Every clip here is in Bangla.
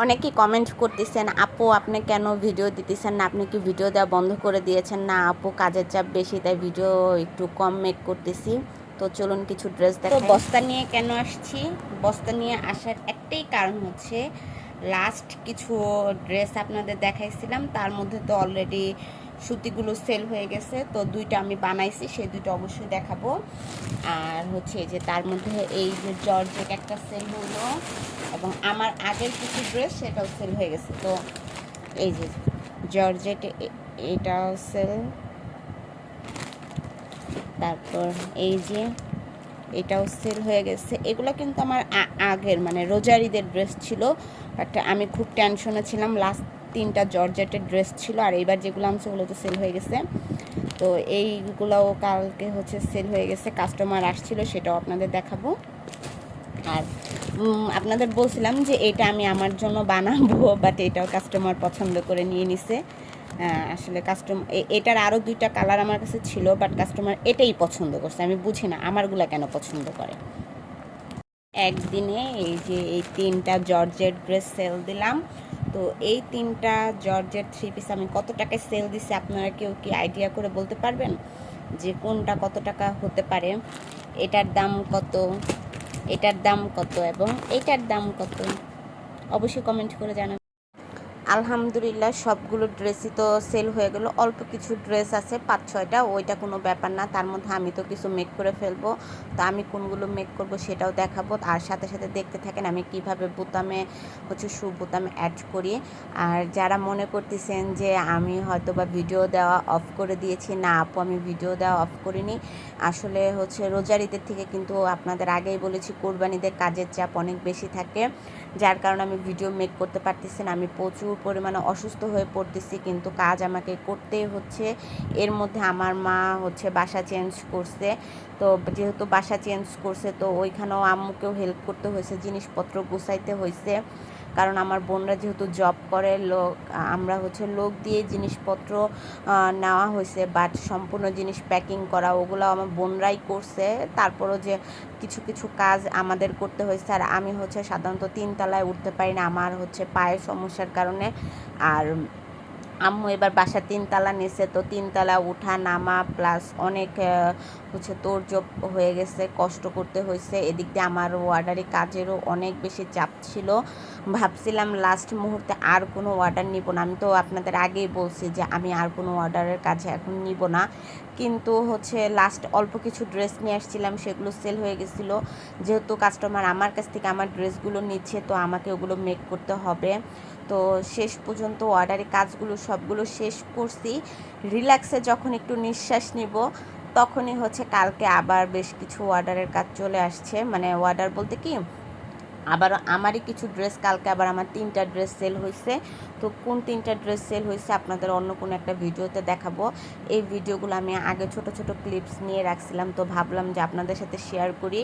অনেকেই কমেন্ট করতেছেন, আপু আপনি কেন ভিডিও দিতেছেন না, আপনি কি ভিডিও দেওয়া বন্ধ করে দিয়েছেন? না আপু, কাজের চাপ বেশি, তাই ভিডিও একটু কম মেক করতেছি। তো চলুন কিছু ড্রেস দেখাই। তো বস্তা নিয়ে কেন আসছি? বস্তা নিয়ে আসার একটাই কারণ হচ্ছে, লাস্ট কিছু ড্রেস আপনাদের দেখাইছিলাম, তার মধ্যে তো অলরেডি সুতিগুলো সেল হয়ে গেছে। তো দুইটা আমি বানাইছি, সেই দুইটা অবশ্যই দেখাবো। আর হচ্ছে যে তার মধ্যে এই যে জর্জেট একটা সেল হলো, এবং আমার আগের কিছু ড্রেস সেটাও সেল হয়ে গেছে। তো এই যে জর্জেট, এটাও সেল। তারপর এই যে এটাও সেল হয়ে গেছে। এগুলো কিন্তু আমার আগের মানে রোজারিদের ড্রেস ছিল, বাট আমি খুব টেনশনে ছিলাম। লাস্ট 3টা জর্জেটের ড্রেস ছিল, আর এইবার যেগুলো আনছে ওগুলো তো সেল হয়ে গেছে। তো এইগুলোও কালকে হচ্ছে সেল হয়ে গেছে, কাস্টমার আসছিল, সেটাও আপনাদের দেখাবো। আর আপনাদের বলছিলাম যে এটা আমি আমার জন্য বানাবো, বাট এটাও কাস্টমার পছন্দ করে নিয়ে নিছে। আসলে এটার আরও 2টা কালার আমার কাছে ছিল, বাট কাস্টমার এটাই পছন্দ করছে। আমি বুঝি না আমারগুলা কেন পছন্দ করে। একদিনে এই যে এই 3টা জর্জেট ড্রেস সেল দিলাম। তো এই 3টা জর্জেট 3 পিস আমি কত টাকায় সেল দিছি, আপনারা কেউ কি আইডিয়া করে বলতে পারবেন যে কোনটা কত টাকা হতে পারে? এটার দাম কত, এটার দাম কত, এবং এটার দাম কত? অবশ্যই কমেন্ট করে জানাবেন। আলহামদুলিল্লাহ সবগুলো ড্রেসই তো সেল হয়ে গেল। অল্প কিছু ড্রেস আছে 5-6টা, ওইটা কোনো ব্যাপার না, তার মধ্যে আমি তো কিছু মেক করে ফেলবো। তো আমি কোনগুলো মেক করব সেটাও দেখাবো। আর সাথে সাথে দেখতে থাকেন আমি কিভাবে বোতামে হচ্ছে বোতামে অ্যাড করি। আর যারা মনে করতেছেন যে আমি হয়তো বা ভিডিও দেওয়া অফ করে দিয়েছি, না আপু, আমি ভিডিও দেওয়া অফ করিনি। আসলে হচ্ছে রোজার ঈদের থেকে কিন্তু আপনাদের আগেই বলেছি, কোরবানিদের কাজের চাপ অনেক বেশি থাকে, যার কারণে আমি ভিডিও মেক করতে পারতেছি না। আমি প্রচুর পরিমাণে অসুস্থ হয়ে পড়তেছি, কিন্তু কাজ আমাকে করতেই হচ্ছে। এর মধ্যে আমার মা হচ্ছে বাসা চেঞ্জ করছে। তো যেহেতু বাসা চেঞ্জ করছে, তো ওইখানেও আম্মুকেও হেল্প করতে হয়েছে, জিনিসপত্র গুছাইতে হয়েছে। কারণ আমার বোনরা যেহেতু জব করে, আমরা হচ্ছে লোক দিয়ে জিনিসপত্র নেওয়া হয়েছে, বাট সম্পূর্ণ জিনিস প্যাকিং করা ওগুলো আমার বোনরাই করছে। তারপরও যে কিছু কিছু কাজ আমাদের করতে হয়েছে। আর আমি হচ্ছে সাধারণত 3তলায় উঠতে পারি না, আমার হচ্ছে পায়ের সমস্যার কারণে। আর আম্মু এবার বাসা 3তলা নিছে, তো 3তলা উঠা নামা প্লাস অনেক হচ্ছে তোড়জোড় হয়ে গেছে, কষ্ট করতে হয়েছে। এদিক দিয়ে আমার অর্ডারি কাজেরও অনেক বেশি চাপ ছিল। ভাবছিলাম লাস্ট মুহূর্তে আর কোনো অর্ডার নিব না। আমি তো আপনাদের আগেই বলছি যে আমি আর কোনো অর্ডারের কাজে এখন নিব না, কিন্তু হচ্ছে লাস্ট অল্প কিছু ড্রেস নিয়ে আসছিলাম, সেগুলো সেল হয়ে গেছিলো। যেহেতু কাস্টমার আমার কাছ থেকে আমার ড্রেসগুলো নিচ্ছে, তো আমাকে ওগুলো মেক করতে হবে। তো শেষ পর্যন্ত অর্ডারি কাজগুলো সবগুলো শেষ করছি। রিল্যাক্সে যখন একটু নিঃশ্বাস নিব, তখনই হচ্ছে কালকে আবার বেশ কিছু অর্ডারের কাজ চলে আসছে। মানে অর্ডার বলতে কি, আবার আমারই কিছু ড্রেস কালকে আবার আমার 3টা ড্রেস সেল হয়েছে। তো কোন 3টা ড্রেস সেল হয়েছে আপনাদের অন্য কোনো একটা ভিডিওতে দেখাবো। এই ভিডিওগুলো আমি আগে ছোট ছোট ক্লিপস নিয়ে রাখছিলাম, তো ভাবলাম যে আপনাদের সাথে শেয়ার করি।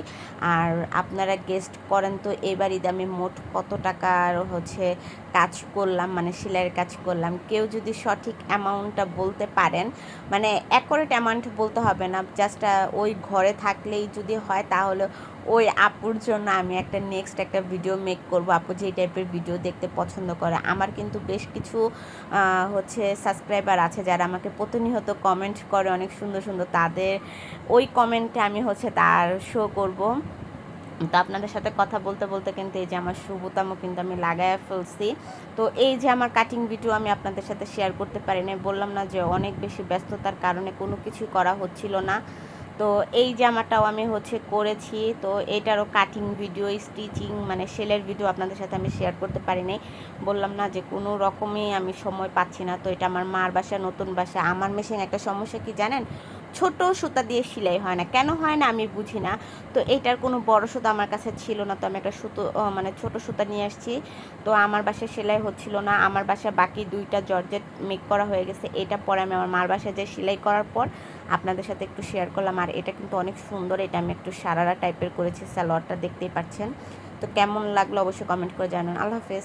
আর আপনারা গেস্ট করেন তো এবার ঈদে আমি মোট কত টাকার হচ্ছে কাজ করলাম, মানে সেলাইয়ের কাজ করলাম। কেউ যদি সঠিক অ্যামাউন্টটা বলতে পারেন, মানে অ্যাকুরেট অ্যামাউন্ট বলতে হবে না, জাস্ট ওই ঘরে থাকলেই যদি হয়, তাহলে ওই আপুর জন্য আমি নেক্সট একটা ভিডিও মেক করব। আপু যে টাইপের ভিডিও দেখতে পছন্দ করে। আমার কিন্তু বেশ কিছু হচ্ছে সাবস্ক্রাইবার আছে যারা আমাকে প্রতিনিয়ত কমেন্ট করে অনেক সুন্দর সুন্দর, তাদের ওই কমেন্টে আমি হচ্ছে তার শো করব। তো আপনাদের সাথে কথা বলতে বলতে কিন্তু এই যে আমার বোতামও কিন্তু আমি লাগায় ফেলছি। তো এই যে আমার কাটিং ভিডিও আমি আপনাদের সাথে শেয়ার করতে পারি না, বললাম না যে অনেক বেশি ব্যস্ততার কারণে কোনো কিছুই করা হচ্ছিল না। তো এই জামাটাও আমি হচ্ছে করেছি, তো এটারও কাটিং ভিডিও, স্টিচিং মানে সেলের ভিডিও আপনাদের সাথে আমি শেয়ার করতে পারি নাই। বললাম না যে কোনো রকমই আমি সময় পাচ্ছি না। তো এটা আমার মার বাসা, নতুন বাসা। আমার মেশিন একটা সমস্যা কি জানেন, ছোট সুতা দিয়ে সেলাই হয় না, কেন হয় না আমি বুঝি না। তো এইটার কোনো বড় সুতা আমার কাছে ছিল না, তো আমি একটা মানে ছোট সুতা নিয়ে আসছি। তো আমার বাসায় সেলাই হচ্ছিল না। আমার বাসায় বাকি 2টা জর্জেট মেক করা হয়ে গেছে। এটা পরে আমি আমার মার বাসায় যে সেলাই করার পর আপনাদের সাথে একটু শেয়ার করলাম। আর এটা কিন্তু অনেক সুন্দর, এটা আমি একটু সারারা টাইপের করেছি, সালোয়ারটা দেখতেই পাচ্ছেন। তো কেমন লাগলো অবশ্যই কমেন্ট করে জানান। আল্লাহ হাফেজ।